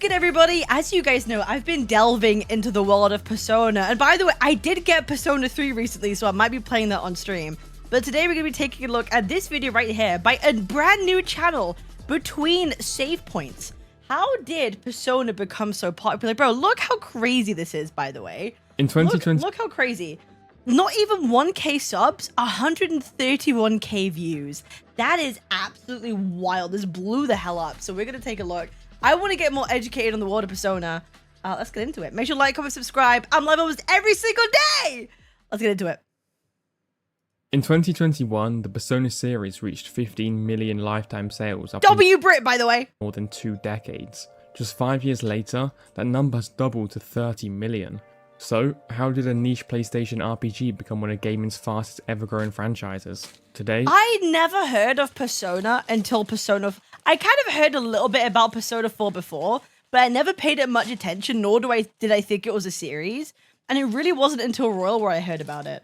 good, everybody? As you guys know, I've been delving into the world of Persona. And by the way, I did get Persona 3 recently, so I might be playing that on stream. But today we're going to be taking a look at this video right here by a brand new channel, Between Save Points. How did Persona become so popular? Bro, look how crazy this is, by the way. In 2020... Look how crazy. Not even 1k subs, 131k views. That is absolutely wild. This blew the hell up. So we're going to take a look. I want to get more educated on the world of Persona. Let's get into it. Make sure to like, comment, subscribe. I'm live almost every single day. Let's get into it. In 2021, the Persona series reached 15 million lifetime sales. 𝑬𝑽𝑽𝑬, by the way. More than 2 decades. Just 5 years later, that number has doubled to 30 million. So, how did a niche PlayStation RPG become one of gaming's fastest ever growing franchises? Today, I never heard of Persona until Persona... I kind of heard a little bit about Persona 4 before, but I never paid it much attention, nor did I think it was a series. And it really wasn't until Royal where I heard about it.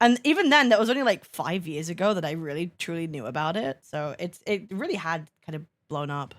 And even then, that was only like 5 years ago that I really, truly knew about it. So it really had kind of blown up.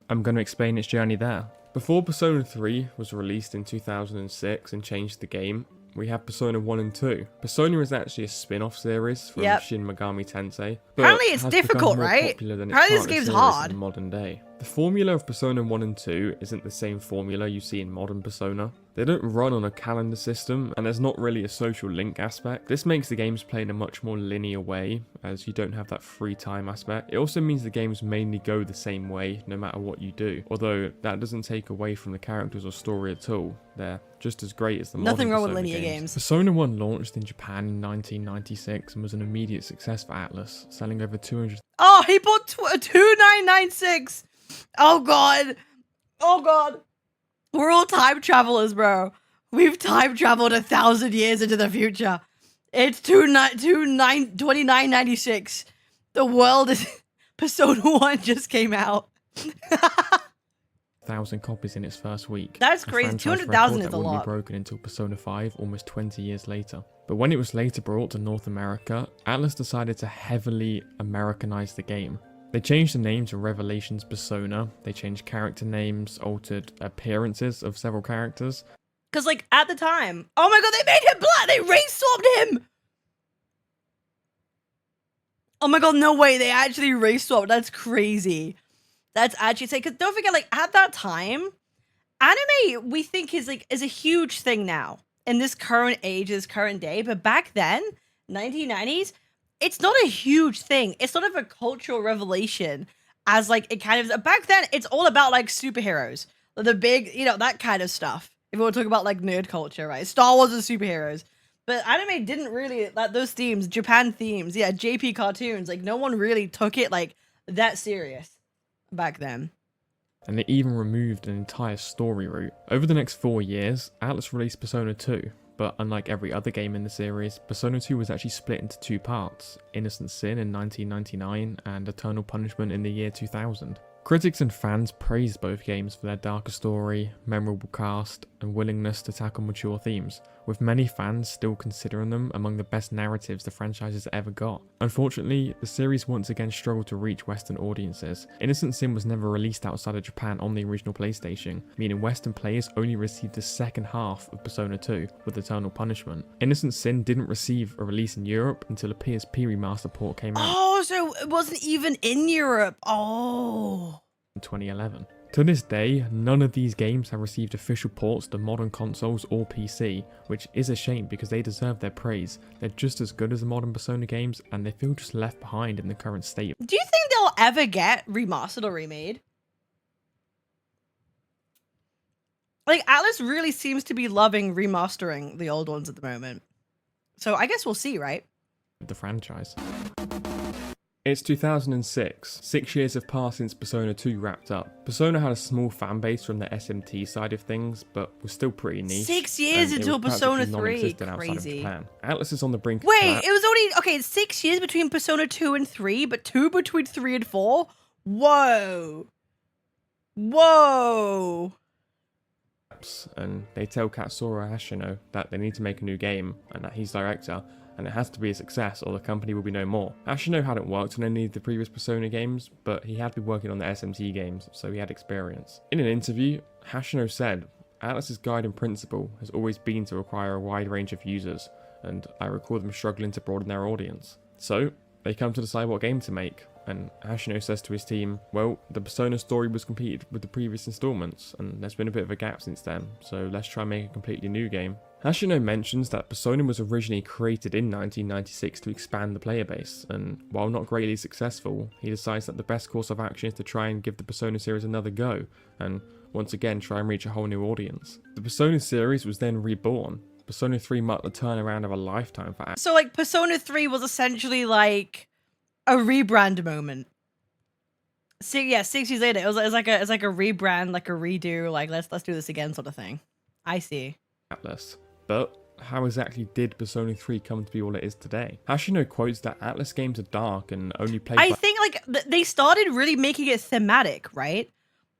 I'm going to explain its journey there. Before Persona 3 was released in 2006 and changed the game, we have Persona 1 and 2. Persona is actually a spin-off series from Shin Megami Tensei. Apparently it's difficult, right? Apparently this game's hard. In modern day. The formula of Persona 1 and 2 isn't the same formula you see in modern Persona. They don't run on a calendar system, and there's not really a social link aspect. This makes the games play in a much more linear way, as you don't have that free time aspect. It also means the games mainly go the same way, no matter what you do. Although, that doesn't take away from the characters or story at all. They're just as great as the modern Nothing wrong with Persona linear games. Persona 1 launched in Japan in 1996 and was an immediate success for Atlus, selling over 200... Oh, he bought 2996! Oh god. Oh god. We're all time travelers, bro. We've time traveled 1,000 years into the future. It's 2996. The world is... Persona 1 just came out. 1,000 copies in its first week. That's crazy. 200,000 is a lot. Be broken until Persona 5 almost 20 years later. But when it was later brought to North America, Atlus decided to heavily Americanize the game. They changed the name to Revelations Persona. They changed character names, altered appearances of several characters. Because, like, at the time... Oh my god, they made him black! They race-swapped him! Oh my god, no way. They actually race-swapped. That's crazy. That's actually... Because don't forget, like, at that time, anime, we think, is a huge thing now. In this current age, this current day. But back then, 1990s... It's not a huge thing. It's sort of a cultural revelation as like it kind of back then it's all about like superheroes. The big, you know, that kind of stuff. If we want to talk about like nerd culture, right? Star Wars and superheroes. But anime didn't really like those themes, Japan themes, yeah, JP cartoons, like no one really took it like that serious back then. And they even removed an entire story route. Over the next 4 years, Atlus released Persona 2. But unlike every other game in the series, Persona 2 was actually split into 2 parts, Innocent Sin in 1999 and Eternal Punishment in the year 2000. Critics and fans praised both games for their darker story, memorable cast, and willingness to tackle mature themes, with many fans still considering them among the best narratives the franchise has ever got. Unfortunately, the series once again struggled to reach Western audiences. Innocent Sin was never released outside of Japan on the original PlayStation, meaning Western players only received the second half of Persona 2 with Eternal Punishment. Innocent Sin didn't receive a release in Europe until a PSP remaster port came out. Oh, so it wasn't even in Europe. Oh. In 2011. To this day, none of these games have received official ports to modern consoles or PC, which is a shame because they deserve their praise. They're just as good as the modern Persona games, and they feel just left behind in the current state. Do you think they'll ever get remastered or remade? Like, Atlus really seems to be loving remastering the old ones at the moment. So I guess we'll see, right? The franchise. It's 2006. 6 years have passed since Persona 2 wrapped up. Persona had a small fan base from the SMT side of things, but was still pretty niche. 6 years until Persona 3. Crazy. Atlus is on the brink. Wait, it was only okay. 6 years between Persona 2 and 3, but 2 between 3 and 4. Whoa, whoa. And they tell Katsura Hashino that they need to make a new game and that he's director. and it has to be a success or the company will be no more. Hashino hadn't worked on any of the previous Persona games, but he had been working on the SMT games, so he had experience. In an interview, Hashino said, "Atlus's guiding principle has always been to acquire a wide range of users, and I recall them struggling to broaden their audience." So, they come to decide what game to make, and Hashino says to his team, well, the Persona story was completed with the previous installments, and there's been a bit of a gap since then, so let's try and make a completely new game. Hashino mentions that Persona was originally created in 1996 to expand the player base, and while not greatly successful, he decides that the best course of action is to try and give the Persona series another go, and once again try and reach a whole new audience. The Persona series was then reborn. Persona 3 marked the turnaround of a lifetime for Atlus. So like Persona 3 was essentially like a rebrand moment. So yeah, 6 years later, it's like a rebrand, like a redo, like let's do this again sort of thing. I see. Atlus. But how exactly did Persona 3 come to be all it is today? Hashino quotes that Atlus games are dark and only played I think like they started really making it thematic, right?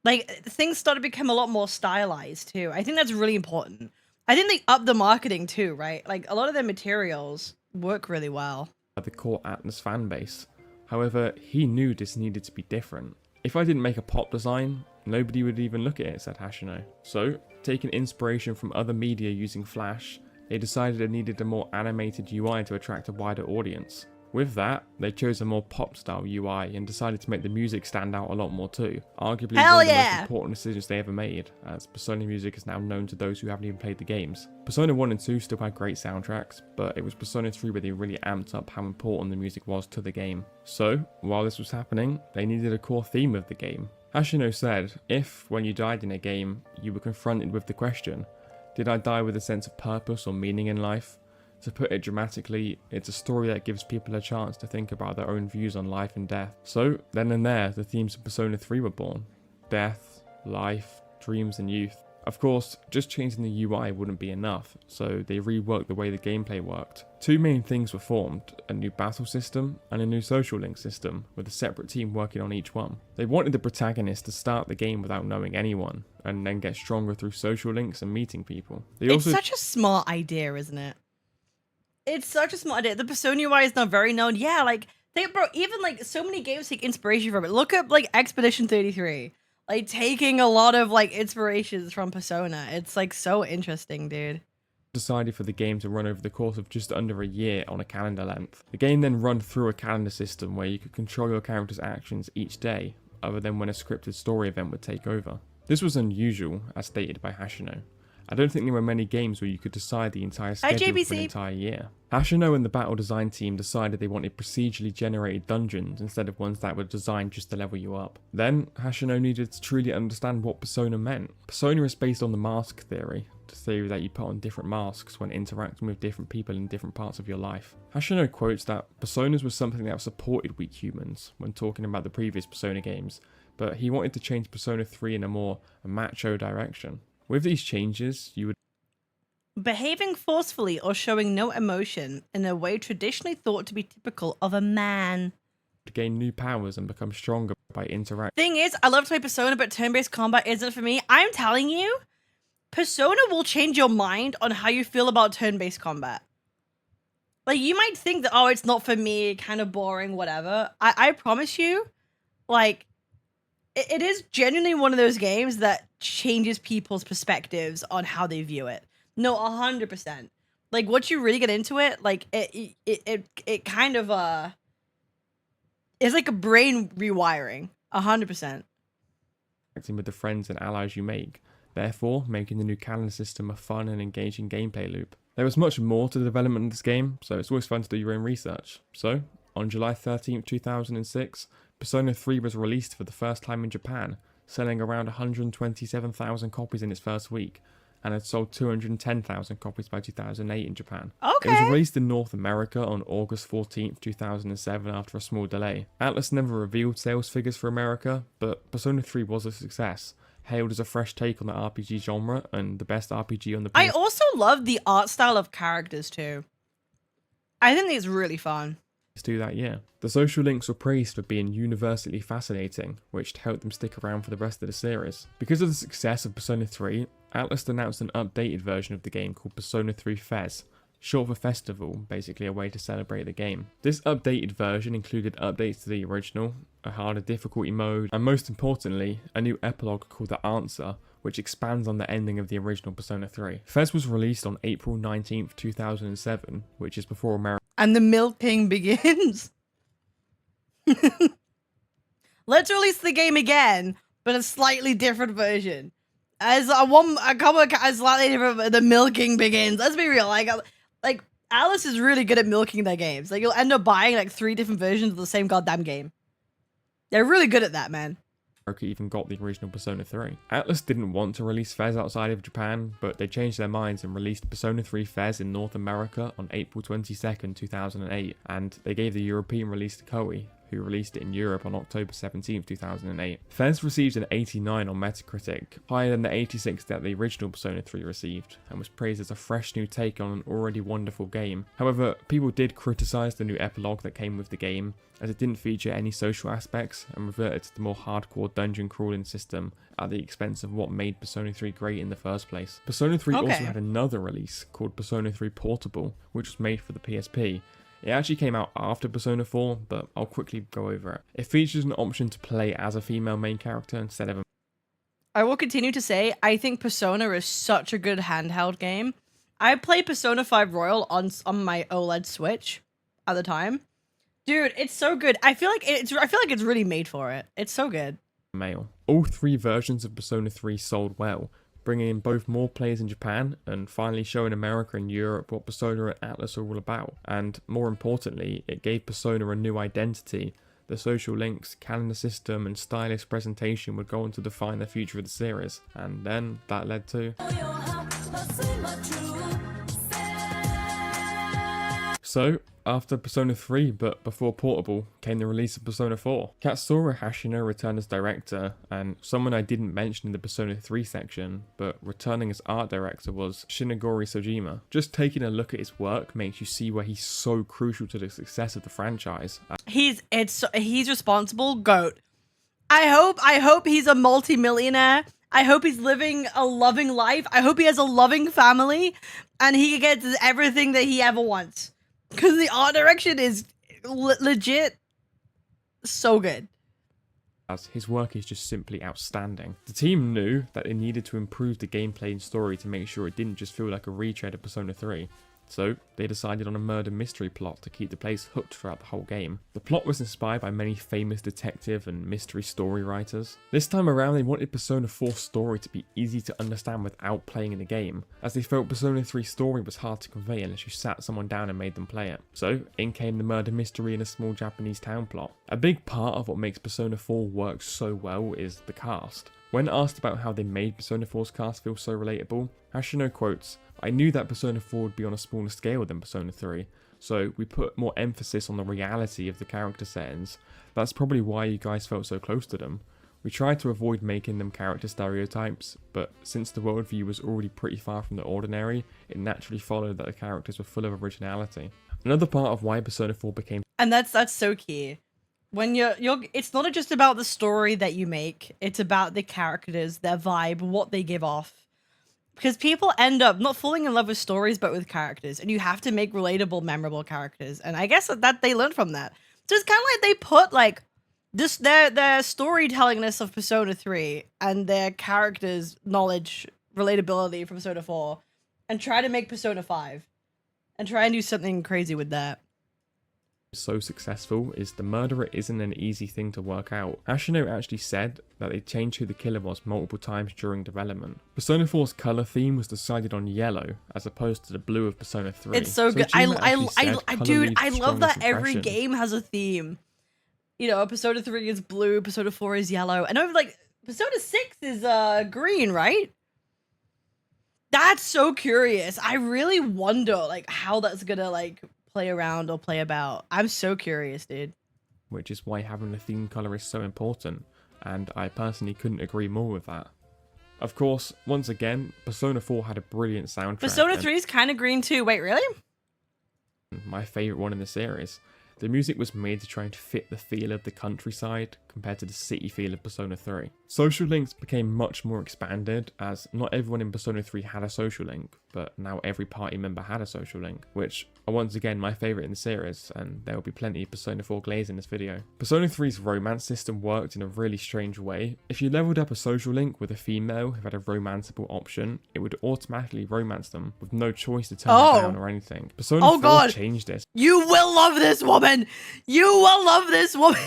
Like things started to become a lot more stylized too. I think that's really important. I think they upped the marketing too, right? Like a lot of their materials work really well. By the core Atlus fan base. However, he knew this needed to be different. If I didn't make a pop design, nobody would even look at it, said Hashino. So, taking inspiration from other media using Flash, they decided it needed a more animated UI to attract a wider audience. With that, they chose a more pop-style UI and decided to make the music stand out a lot more too. Arguably one of the most important decisions they ever made, as Persona music is now known to those who haven't even played the games. Persona 1 and 2 still had great soundtracks, but it was Persona 3 where they really amped up how important the music was to the game. So, while this was happening, they needed a core theme of the game. Hashino said, if, when you died in a game, you were confronted with the question, did I die with a sense of purpose or meaning in life? To put it dramatically, it's a story that gives people a chance to think about their own views on life and death. So, then and there, the themes of Persona 3 were born. Death, life, dreams and youth. Of course, just changing the UI wouldn't be enough, so they reworked the way the gameplay worked. Two main things were formed, a new battle system and a new social link system, with a separate team working on each one. They wanted the protagonist to start the game without knowing anyone, and then get stronger through social links and meeting people. It's such a smart idea, isn't it? It's such a smart idea. The Persona UI is now very known. Yeah, like, even like so many games take inspiration from it. Look at like Expedition 33. Like taking a lot of like inspirations from Persona. It's like so interesting, dude. Decided for the game to run over the course of just under a year on a calendar length. The game then run through a calendar system where you could control your character's actions each day, other than when a scripted story event would take over. This was unusual, as stated by Hashino. I don't think there were many games where you could decide the entire schedule for an entire year. Hashino and the battle design team decided they wanted procedurally generated dungeons instead of ones that were designed just to level you up. Then, Hashino needed to truly understand what Persona meant. Persona is based on the mask theory, the theory that you put on different masks when interacting with different people in different parts of your life. Hashino quotes that Personas was something that supported weak humans when talking about the previous Persona games, but he wanted to change Persona 3 in a more macho direction. With these changes, you would behaving forcefully or showing no emotion in a way traditionally thought to be typical of a man. Gain new powers and become stronger by interacting. Thing is, I love to play Persona, but turn-based combat isn't for me. I'm telling you, Persona will change your mind on how you feel about turn-based combat. Like, you might think that, oh, it's not for me, kind of boring, whatever. I promise you, like, it is genuinely one of those games that changes people's perspectives on how they view it. No, 100%. Like, once you really get into it, like, it kind of, it's like a brain rewiring. 100%. Acting with the friends and allies you make, therefore making the new calendar system a fun and engaging gameplay loop. There was much more to the development of this game, so it's always fun to do your own research. So, on July 13th, 2006, Persona 3 was released for the first time in Japan, selling around 127,000 copies in its first week, and had sold 210,000 copies by 2008 in Japan. Okay. It was released in North America on August 14th, 2007 after a small delay. Atlus never revealed sales figures for America, but Persona 3 was a success, hailed as a fresh take on the RPG genre and the best RPG on the I also love the art style of characters too. I think it's really fun. Do that year. The social links were praised for being universally fascinating, which helped them stick around for the rest of the series. Because of the success of Persona 3, Atlus announced an updated version of the game called Persona 3 𝑬𝑽𝑽𝑬, short of a festival, basically a way to celebrate the game. This updated version included updates to the original, a harder difficulty mode, and most importantly, a new epilogue called The Answer, which expands on the ending of the original Persona 3. Fez was released on April 19th, 2007, which is before America. And the milking begins. Let's release the game again, but a slightly different version. As a couple of slightly different, the milking begins. Let's be real, like Alice is really good at milking their games. Like, you'll end up buying like 3 different versions of the same goddamn game. They're really good at that, man. Even got the original Persona 3. Atlus didn't want to release Fez outside of Japan, but they changed their minds and released Persona 3 Fez in North America on April 22nd, 2008, and they gave the European release to Koei, who released it in Europe on October 17th, 2008. Fez received an 89 on Metacritic, higher than the 86 that the original Persona 3 received, and was praised as a fresh new take on an already wonderful game. However, people did criticise the new epilogue that came with the game, as it didn't feature any social aspects and reverted to the more hardcore dungeon crawling system at the expense of what made Persona 3 great in the first place. Persona 3 also had another release called Persona 3 Portable, which was made for the PSP. It actually came out after Persona 4, but I'll quickly go over it. It features an option to play as a female main character instead of a... I will continue to say, I think Persona is such a good handheld game. I played Persona 5 Royal on my OLED Switch at the time. Dude, it's so good. I feel like it's really made for it. It's so good. Male. All 3 versions of Persona 3 sold well, bringing in both more players in Japan and finally showing America and Europe what Persona and Atlus are all about. And more importantly, it gave Persona a new identity. The social links, calendar system, and stylish presentation would go on to define the future of the series. And then that led to... So, after Persona 3, but before Portable, came the release of Persona 4. Katsura Hashino returned as director, and someone I didn't mention in the Persona 3 section, but returning as art director was Shinigami Sojima. Just taking a look at his work makes you see why he's so crucial to the success of the franchise. He's responsible, GOAT. I hope he's a multi-millionaire. I hope he's living a loving life. I hope he has a loving family, and he gets everything that he ever wants. Because the art direction is legit so good. His work is just simply outstanding. The team knew that they needed to improve the gameplay and story to make sure it didn't just feel like a retread of Persona 3. So they decided on a murder mystery plot to keep the players hooked throughout the whole game. The plot was inspired by many famous detective and mystery story writers. This time around they wanted Persona 4's story to be easy to understand without playing in the game, as they felt Persona 3's story was hard to convey unless you sat someone down and made them play it. So in came the murder mystery in a small Japanese town plot. A big part of what makes Persona 4 work so well is the cast. When asked about how they made Persona 4's cast feel so relatable, Hashino quotes, "I knew that Persona 4 would be on a smaller scale than Persona 3, so we put more emphasis on the reality of the character settings. That's probably why you guys felt so close to them. We tried to avoid making them character stereotypes, but since the worldview was already pretty far from the ordinary, it naturally followed that the characters were full of originality." Another part of why Persona 4 became... And that's so key. When it's not just about the story that you make, it's about the characters, their vibe, what they give off. Because people end up not falling in love with stories, but with characters. And you have to make relatable, memorable characters. And I guess that they learned from that. So it's kind of like they put like this their storytellingness of Persona 3 and their characters' knowledge, relatability from Persona 4, and try to make Persona 5. And try and do something crazy with that. So successful is the murderer isn't an easy thing to work out. Hashino actually said that they changed who the killer was multiple times during development. Persona 4's colour theme was decided on yellow as opposed to the blue of Persona 3. It's so good. Dude, I love that every game has a theme. You know, Persona 3 is blue, Persona 4 is yellow, and I'm like, Persona 6 is green, right? That's so curious. I really wonder like how that's gonna like play around or play about. I'm so curious, dude. Which is why having a theme colour is so important, and I personally couldn't agree more with that. Of course, once again, Persona 4 had a brilliant soundtrack. Persona 3 is kind of green too. Wait, really? My favourite one in the series. The music was made to try and fit the feel of the countryside compared to the city feel of Persona 3. Social links became much more expanded, as not everyone in Persona 3 had a social link. but now every party member had a social link, which are once again my favourite in the series, and there will be plenty of Persona 4 glaze in this video. Persona 3's romance system worked in a really strange way. If you leveled up a social link with a female who had a romanceable option, it would automatically romance them with no choice to turn it down or anything. Persona 4 changed this. You will love this woman! You will love this woman!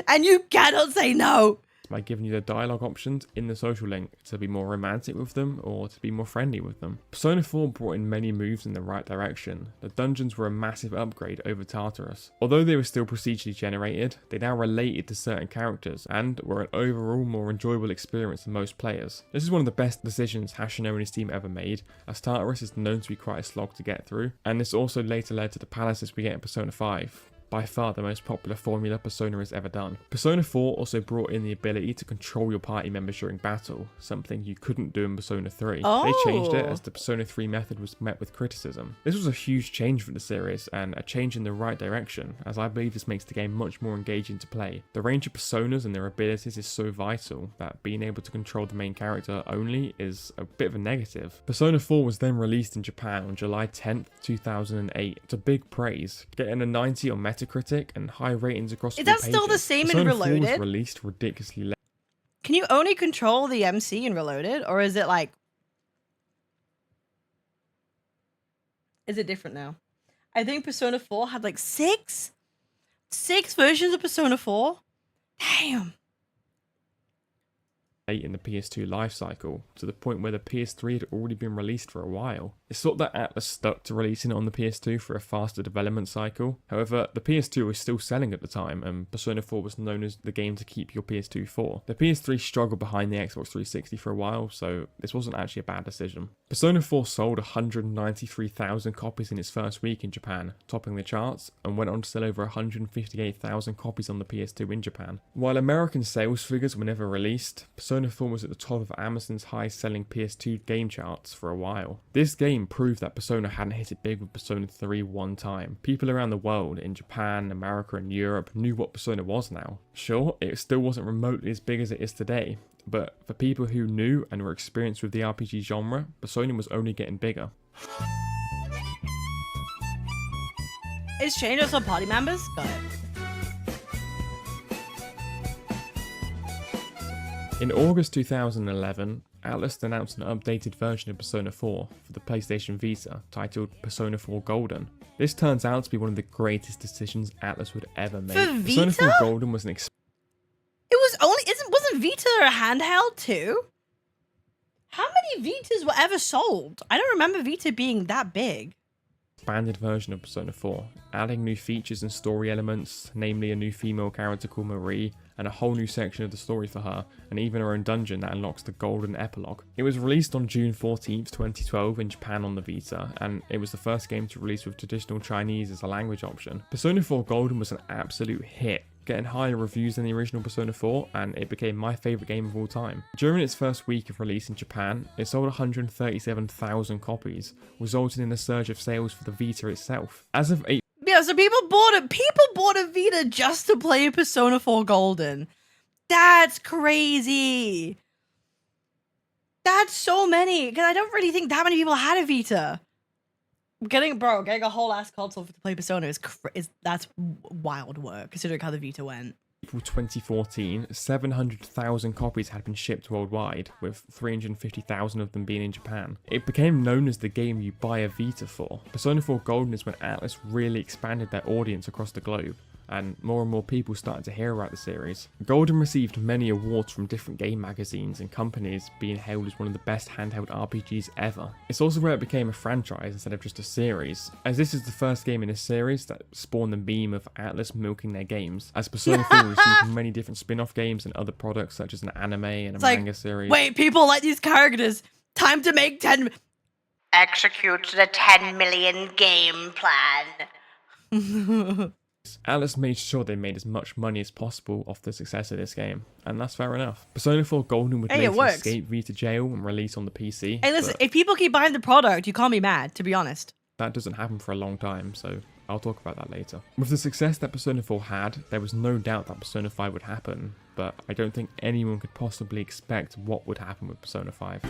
And you cannot say no! By giving you the dialogue options in the social link to be more romantic with them or to be more friendly with them. Persona 4 brought in many moves in the right direction. The dungeons were a massive upgrade over Tartarus. Although they were still procedurally generated, they now related to certain characters and were an overall more enjoyable experience than most players. This is one of the best decisions Hashino and his team ever made, as Tartarus is known to be quite a slog to get through, and this also later led to the palaces we get in Persona 5. By far the most popular formula Persona has ever done. Persona 4 also brought in the ability to control your party members during battle, something you couldn't do in Persona 3. They changed it as the Persona 3 method was met with criticism. This was a huge change for the series and a change in the right direction, as I believe this makes the game much more engaging to play. The range of personas and their abilities is so vital that being able to control the main character only is a bit of a negative. Persona 4 was then released in Japan on July 10th, 2008 to big praise, getting a 90 on Metacritic and high ratings across all pages. Is that still the same in Persona Reloaded? 4 was released ridiculously late. Can you only control the MC in Reloaded, or is it like... Is it different now? I think Persona 4 had like six versions of Persona 4? Damn. In the PS2 life cycle, to the point where the PS3 had already been released for a while. It's thought that Atlus stuck to releasing it on the PS2 for a faster development cycle. However, the PS2 was still selling at the time, and Persona 4 was known as the game to keep your PS2 for. The PS3 struggled behind the Xbox 360 for a while, so this wasn't actually a bad decision. Persona 4 sold 193,000 copies in its first week in Japan, topping the charts, and went on to sell over 158,000 copies on the PS2 in Japan. While American sales figures were never released, Persona 4 was at the top of Amazon's high-selling PS2 game charts for a while. This game proved that Persona hadn't hit it big with Persona 3 one time. People around the world, in Japan, America and Europe, knew what Persona was now. Sure, it still wasn't remotely as big as it is today, but for people who knew and were experienced with the RPG genre, Persona was only getting bigger. Is changed also party members? Got it. In August 2011, Atlus announced an updated version of Persona 4 for the PlayStation Vita, titled Persona 4 Golden. This turns out to be one of the greatest decisions Atlus would ever make. For Vita? Persona 4 Golden was an wasn't Vita a handheld too? How many Vitas were ever sold? I don't remember Vita being that big. Expanded version of Persona 4, adding new features and story elements, namely a new female character called Marie, and a whole new section of the story for her, and even her own dungeon that unlocks the Golden Epilogue. It was released on June 14th, 2012 in Japan on the Vita, and it was the first game to release with traditional Chinese as a language option. Persona 4 Golden was an absolute hit, getting higher reviews than the original Persona 4, and it became my favourite game of all time. During its first week of release in Japan, it sold 137,000 copies, resulting in a surge of sales for the Vita itself. As of Yeah, so people bought a Vita just to play Persona 4 Golden. That's crazy. That's so many, because I don't really think that many people had a Vita. Getting a whole ass console to play Persona that's wild work, considering how the Vita went. April 2014, 700,000 copies had been shipped worldwide, with 350,000 of them being in Japan. It became known as the game you buy a Vita for. Persona 4 Golden is when Atlus really expanded their audience across the globe, and more people started to hear about the series. Golden received many awards from different game magazines and companies, being hailed as one of the best handheld RPGs ever. It's also where it became a franchise instead of just a series, as this is the first game in a series that spawned the meme of Atlus milking their games, as Persona 4 received many different spin-off games and other products such as an anime and a manga series. Wait, people like these characters. Time to make 10... Execute the 10 million game plan. Atlus made sure they made as much money as possible off the success of this game, and that's fair enough. Persona 4 Golden would later escape Vita jail and release on the PC. Hey, listen, if people keep buying the product, you can't be mad, to be honest. That doesn't happen for a long time, so I'll talk about that later. With the success that Persona 4 had, there was no doubt that Persona 5 would happen, but I don't think anyone could possibly expect what would happen with Persona 5.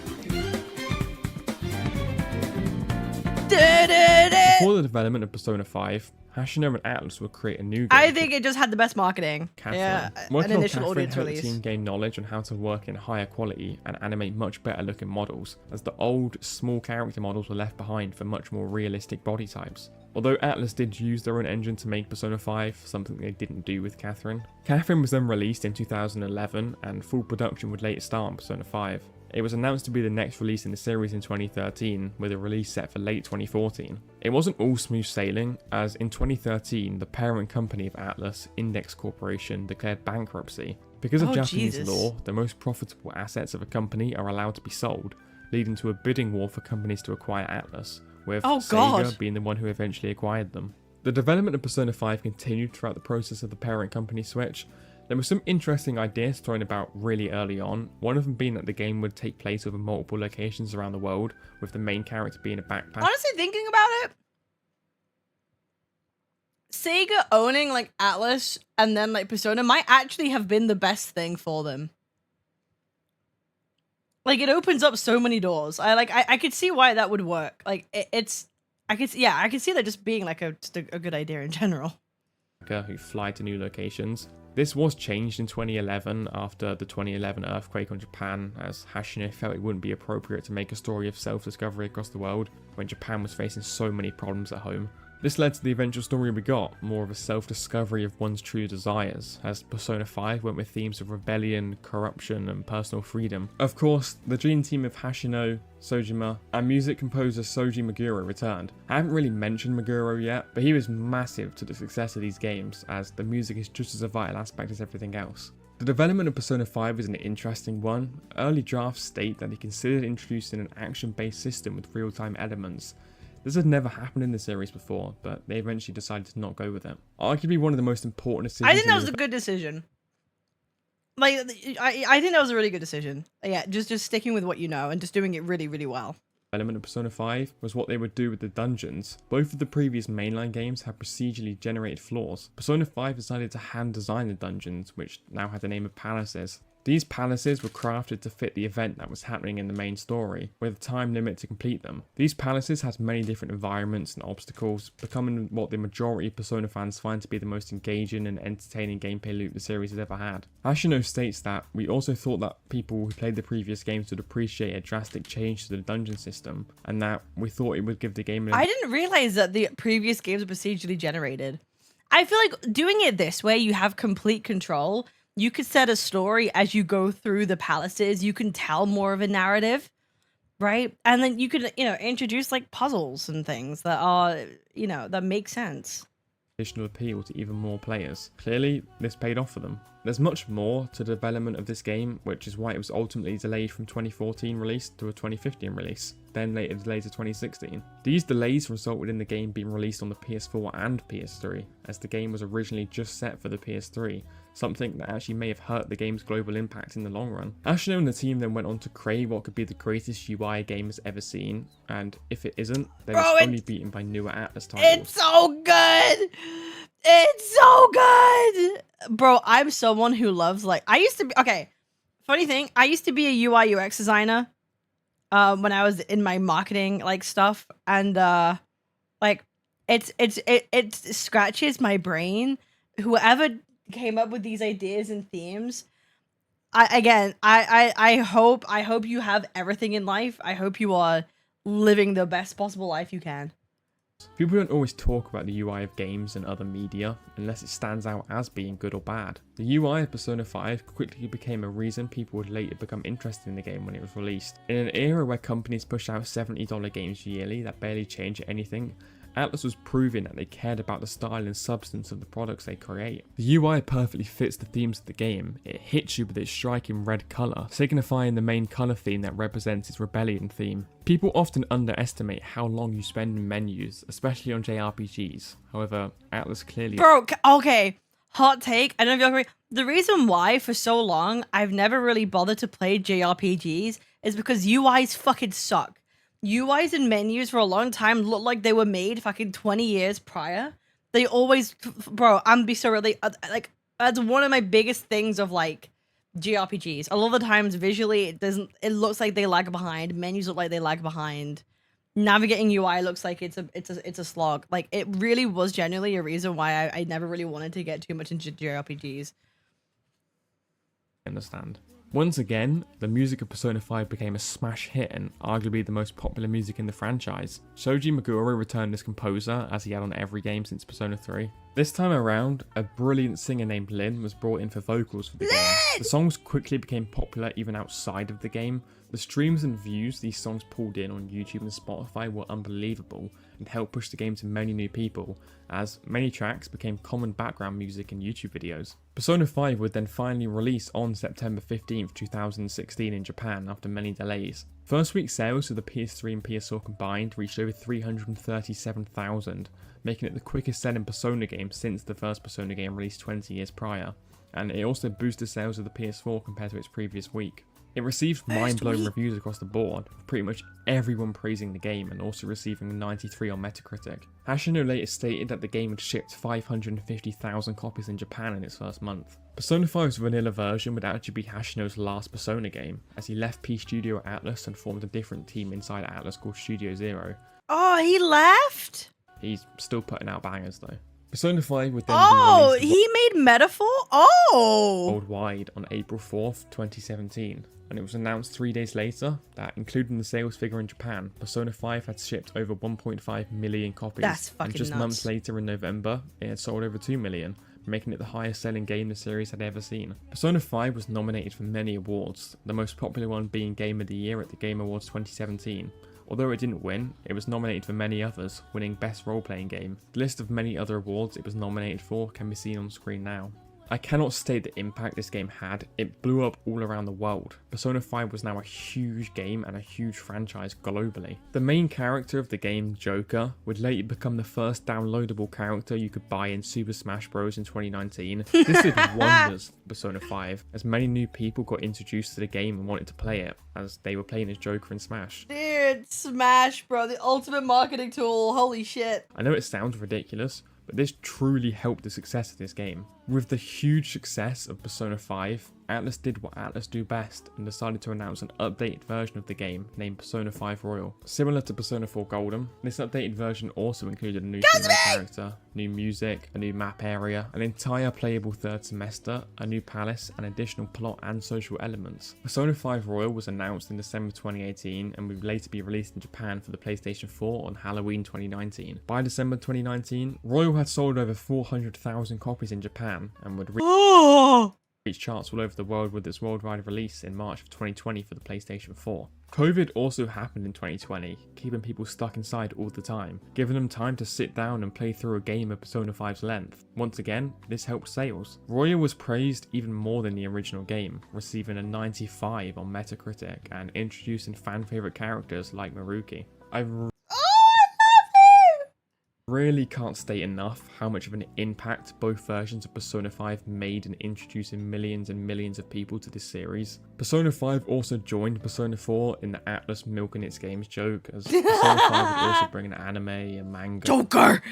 Before the development of Persona 5, Hashino and Atlus would create a new game. I think it just had the best marketing. Catherine. Yeah, Working an on initial Catherine audience helped the release. team gain knowledge on how to work in higher quality and animate much better looking models, as the old, small character models were left behind for much more realistic body types. Although Atlus did use their own engine to make Persona 5, something they didn't do with Catherine. Catherine was then released in 2011, and full production would later start on Persona 5. It was announced to be the next release in the series in 2013, with a release set for late 2014. It wasn't all smooth sailing, as in 2013, the parent company of Atlus, Index Corporation, declared bankruptcy. Because of Japanese law, the most profitable assets of a company are allowed to be sold, leading to a bidding war for companies to acquire Atlus, with Sega being the one who eventually acquired them. The development of Persona 5 continued throughout the process of the parent company switch. There were some interesting ideas thrown about really early on, one of them being that the game would take place over multiple locations around the world, with the main character being a backpack. Honestly, thinking about it, Sega owning like Atlus and then like Persona might actually have been the best thing for them. Like, it opens up so many doors. I could see why that would work. Like, I could see that just being like just a good idea in general. Who fly to new locations. This was changed in 2011 after the 2011 earthquake on Japan, as Hashino felt it wouldn't be appropriate to make a story of self-discovery across the world when Japan was facing so many problems at home. This led to the eventual story we got, more of a self-discovery of one's true desires, as Persona 5 went with themes of rebellion, corruption, and personal freedom. Of course, the dream team of Hashino, Sojima, and music composer Soji Meguro returned. I haven't really mentioned Meguro yet, but he was massive to the success of these games, as the music is just as a vital aspect as everything else. The development of Persona 5 is an interesting one. Early drafts state that he considered introducing an action-based system with real-time elements. This had never happened in the series before, but they eventually decided to not go with it. Arguably one of the most important decisions. I think that was a good decision. Like, I think that was a really good decision. Yeah, just sticking with what you know and just doing it really, really well. Element of Persona 5 was what they would do with the dungeons. Both of the previous mainline games had procedurally generated floors. Persona 5 decided to hand design the dungeons, which now had the name of palaces. These palaces were crafted to fit the event that was happening in the main story, with a time limit to complete them. These palaces had many different environments and obstacles, becoming what the majority of Persona fans find to be the most engaging and entertaining gameplay loop the series has ever had. Hashino states that, "We also thought that people who played the previous games would appreciate a drastic change to the dungeon system, and that we thought it would give the game I didn't realize that the previous games were procedurally generated. I feel like doing it this way, you have complete control. You could set a story as you go through the palaces. You can tell more of a narrative, right? And then you could, introduce like puzzles and things that are, that make sense. Additional appeal to even more players. Clearly, this paid off for them. There's much more to the development of this game, which is why it was ultimately delayed from 2014 release to a 2015 release, then later delayed to 2016. These delays resulted in the game being released on the PS4 and PS3, as the game was originally just set for the PS3, something that actually may have hurt the game's global impact in the long run. Ashino and the team then went on to create what could be the greatest UI a game has ever seen, and if it isn't, then it's only beaten by newer Atlus titles. It's so good! It's so good! Bro, I'm someone who loves, funny thing, I used to be a UI UX designer when I was in my marketing stuff, and it scratches my brain. Whoever came up with these ideas and themes, I hope you have everything in life. I hope you are living the best possible life you can. People don't always talk about the UI of games and other media unless it stands out as being good or bad. The UI of Persona 5 quickly became a reason people would later become interested in the game when it was released. In an era where companies push out $70 games yearly that barely change anything, Atlus was proving that they cared about the style and substance of the products they create. The UI perfectly fits the themes of the game. It hits you with its striking red colour, signifying the main colour theme that represents its rebellion theme. People often underestimate how long you spend in menus, especially on JRPGs. However, Atlus clearly... Bro, okay, hot take, I don't know if you agree. The reason why for so long I've never really bothered to play JRPGs is because UIs fucking suck. UIs and menus for a long time look like they were made fucking 20 years prior. They always, bro, I'm be so really, that's one of my biggest things of JRPGs. A lot of the times visually it looks like they lag behind. Menus look like they lag behind. navigating UI looks like it's a slog. Like, it really was genuinely a reason why I never really wanted to get too much into JRPGs. Understand. Once again, the music of Persona 5 became a smash hit and arguably the most popular music in the franchise. Shoji Meguro returned as composer, as he had on every game since Persona 3. This time around, a brilliant singer named Lin was brought in for vocals for the game. The songs quickly became popular even outside of the game. The streams and views these songs pulled in on YouTube and Spotify were unbelievable and helped push the game to many new people, as many tracks became common background music in YouTube videos. Persona 5 would then finally release on September 15th, 2016 in Japan after many delays. First week sales of the PS3 and PS4 combined reached over 337,000, making it the quickest selling Persona game since the first Persona game released 20 years prior, and it also boosted sales of the PS4 compared to its previous week. It received mind-blowing reviews across the board, with pretty much everyone praising the game and also receiving a 93 on Metacritic. Hashino later stated that the game had shipped 550,000 copies in Japan in its first month. Persona 5's vanilla version would actually be Hashino's last Persona game, as he left P Studio Atlas and formed a different team inside Atlas called Studio Zero. Oh, he left? He's still putting out bangers though. Persona 5 would then be released he made Metaphor? Oh! Worldwide on April 4th, 2017. And it was announced 3 days later that, including the sales figure in Japan, Persona 5 had shipped over 1.5 million copies. That's fucking and just nuts. Months later in November, it had sold over 2 million, making it the highest selling game the series had ever seen. Persona 5 was nominated for many awards, the most popular one being Game of the Year at the Game Awards 2017. Although it didn't win, it was nominated for many others, winning Best Role-Playing Game. The list of many other awards it was nominated for can be seen on screen now. I cannot state the impact this game had. It blew up all around the world. Persona 5 was now a huge game and a huge franchise globally. The main character of the game, Joker, would later become the first downloadable character you could buy in Super Smash Bros. In 2019. This did wonders for Persona 5, as many new people got introduced to the game and wanted to play it, as they were playing as Joker in Smash. Dude, Smash, bro, the ultimate marketing tool. Holy shit. I know it sounds ridiculous, but this truly helped the success of this game. With the huge success of Persona 5, Atlus did what Atlus do best and decided to announce an updated version of the game named Persona 5 Royal. Similar to Persona 4 Golden, this updated version also included a new female character, new music, a new map area, an entire playable third semester, a new palace, and additional plot and social elements. Persona 5 Royal was announced in December 2018 and would later be released in Japan for the PlayStation 4 on Halloween 2019. By December 2019, Royal had sold over 400,000 copies in Japan and would reach charts all over the world with its worldwide release in March of 2020 for the PlayStation 4. COVID also happened in 2020, keeping people stuck inside all the time, giving them time to sit down and play through a game of Persona 5's length. Once again, this helped sales. Royal was praised even more than the original game, receiving a 95 on Metacritic and introducing fan favourite characters like Maruki. I really can't state enough how much of an impact both versions of Persona 5 made in introducing millions and millions of people to this series. Persona 5 also joined Persona 4 in the Atlus milking its games joke, as Persona 5 would also bring an anime, a manga, Joker!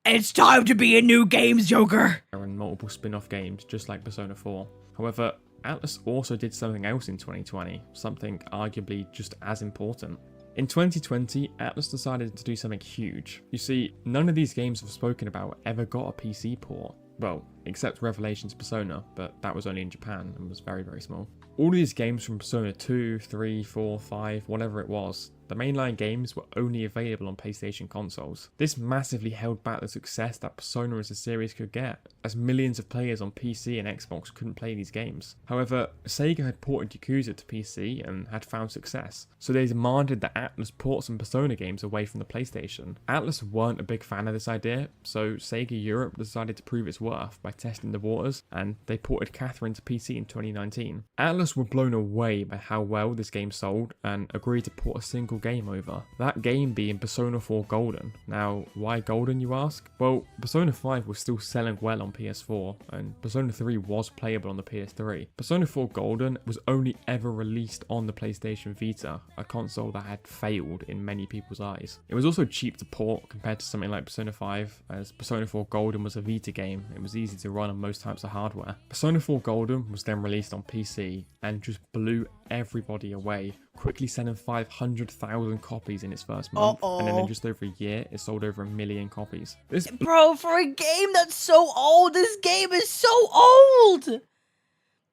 It's time to be in new games, Joker! And multiple spin-off games, just like Persona 4. However, Atlus also did something else in 2020, something arguably just as important. In 2020, Atlus decided to do something huge. You see, none of these games I've spoken about ever got a PC port. Well, except Revelations Persona, but that was only in Japan and was very, very small. All these games from Persona 2, 3, 4, 5, whatever it was, the mainline games were only available on PlayStation consoles. This massively held back the success that Persona as a series could get, as millions of players on PC and Xbox couldn't play these games. However, Sega had ported Yakuza to PC and had found success, so they demanded that Atlus port some Persona games away from the PlayStation. Atlus weren't a big fan of this idea, so Sega Europe decided to prove its worth by testing the waters, and they ported Catherine to PC in 2019. Atlus were blown away by how well this game sold and agreed to port a single game over. That game being Persona 4 Golden. Now, why Golden, you ask? Well, Persona 5 was still selling well on PS4, and Persona 3 was playable on the PS3. Persona 4 Golden was only ever released on the PlayStation Vita, a console that had failed in many people's eyes. It was also cheap to port compared to something like Persona 5, as Persona 4 Golden was a Vita game. It was easy to run on most types of hardware. Persona 4 Golden was then released on PC and just blew everybody away, quickly selling 500,000 copies in its first month, and then in just over a year, it sold over 1 million copies. Bro, for a game that's so old, this game is so old! Dude,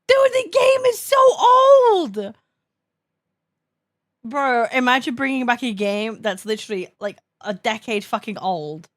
the game is so old! Bro, imagine bringing back a game that's literally like a decade fucking old,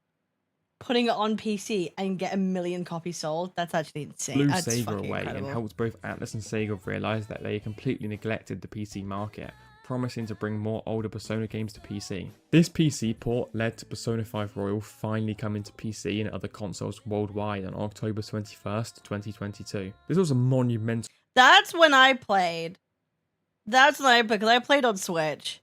putting it on PC and get 1 million copies sold. That's actually insane. Blew That's Sega fucking away incredible. and helped both Atlus and Sega realise that they completely neglected the PC market, promising to bring more older Persona games to PC. This PC port led to Persona 5 Royal finally coming to PC and other consoles worldwide on October 21st, 2022. This was a monumental That's when I played. That's when I played, because I played on Switch.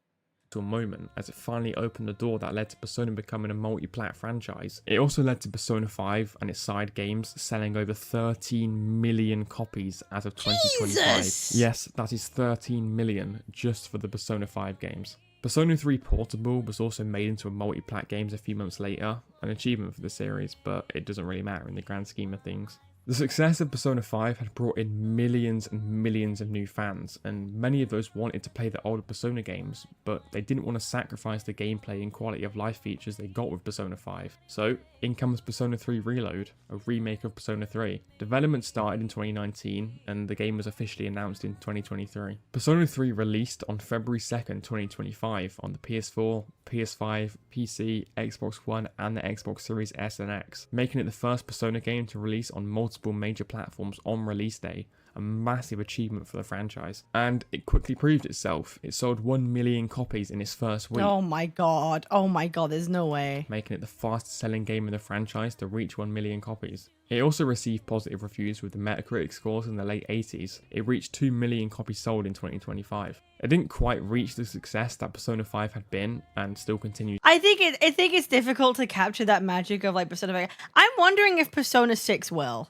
moment, as it finally opened the door that led to Persona becoming a multi-plat franchise. It also led to Persona 5 and its side games selling over 13 million copies as of 2025. Jesus! Yes, that is 13 million just for the Persona 5 games. Persona 3 Portable was also made into a multi-plat games a few months later, an achievement for the series, but it doesn't really matter in the grand scheme of things. The success of Persona 5 had brought in millions and millions of new fans, and many of those wanted to play the older Persona games, but they didn't want to sacrifice the gameplay and quality of life features they got with Persona 5. So, in comes Persona 3 Reload, a remake of Persona 3. Development started in 2019, and the game was officially announced in 2023. Persona 3 released on February 2nd, 2025 on the PS4, PS5, PC, Xbox One, and the Xbox Series S and X, making it the first Persona game to release on multiple major platforms on release day, a massive achievement for the franchise. And it quickly proved itself. It sold 1 million copies in its first week. Oh my god, there's no way. Making it the fastest selling game in the franchise to reach 1 million copies. It also received positive reviews with the Metacritic scores in the late 80s. It reached 2 million copies sold in 2025. It didn't quite reach the success that Persona 5 had been, and still continues. I think it's difficult to capture that magic of like Persona 5. I'm wondering if Persona 6 will.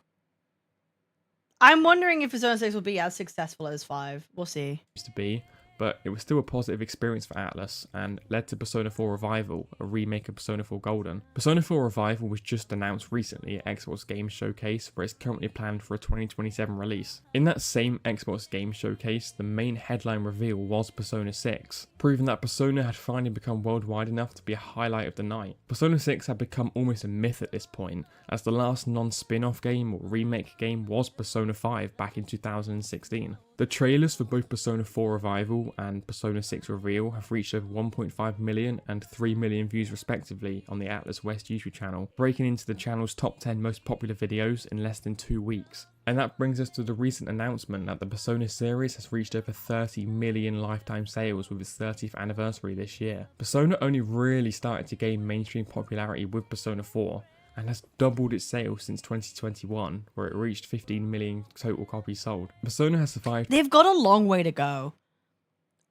I'm wondering if Persona 6 will be as successful as 5. We'll see. To be, but it was still a positive experience for Atlus and led to Persona 4 Revival, a remake of Persona 4 Golden. Persona 4 Revival was just announced recently at Xbox Game Showcase, where it's currently planned for a 2027 release. In that same Xbox Game Showcase, the main headline reveal was Persona 6, proving that Persona had finally become worldwide enough to be a highlight of the night. Persona 6 had become almost a myth at this point, as the last non-spin-off game or remake game was Persona 5 back in 2016. The trailers for both Persona 4 Revival and Persona 6 Reveal have reached over 1.5 million and 3 million views respectively on the Atlus West YouTube channel, breaking into the channel's top 10 most popular videos in less than 2 weeks. And that brings us to the recent announcement that the Persona series has reached over 30 million lifetime sales with its 30th anniversary this year. Persona only really started to gain mainstream popularity with Persona 4, and has doubled its sales since 2021, where it reached 15 million total copies sold. Persona has survived. They've got a long way to go.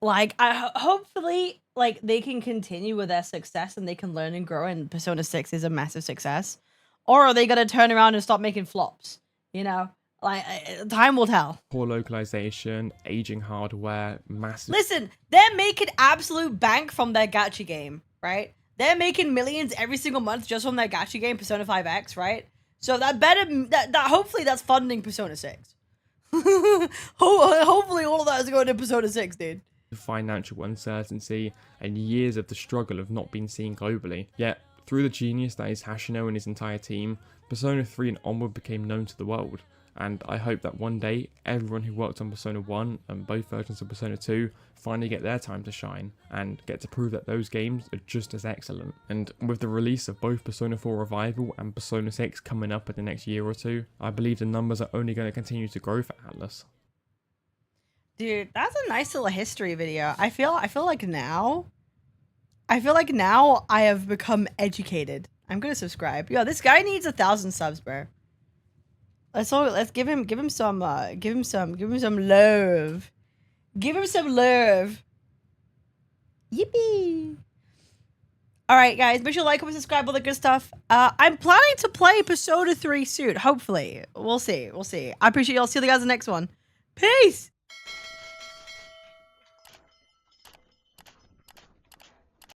Like, hopefully, like, they can continue with their success and they can learn and grow, and Persona 6 is a massive success. Or are they gonna turn around and stop making flops? You know? Like, time will tell. Poor localization, aging hardware, massive. Listen, they're making absolute bank from their gacha game, right? They're making millions every single month just from their gacha game, Persona 5X, right? So that hopefully that's funding Persona 6. Hopefully all of that is going to Persona 6, dude. Financial uncertainty and years of the struggle of not being seen globally. Yet, through the genius that is Hashino and his entire team, Persona 3 and onward became known to the world. And I hope that one day, everyone who worked on Persona 1 and both versions of Persona 2 finally get their time to shine and get to prove that those games are just as excellent. And with the release of both Persona 4 Revival and Persona 6 coming up in the next year or two, I believe the numbers are only going to continue to grow for Atlus. Dude, that's a nice little history video. I feel like now I have become educated. I'm gonna subscribe. Yo, this guy needs 1,000 subs, bro. Let's give him some love. Give him some love. Yippee. Alright guys, make sure to like, comment, subscribe, all the good stuff. I'm planning to play Persona 3 soon, hopefully. We'll see. I appreciate y'all. See you guys in the next one. Peace!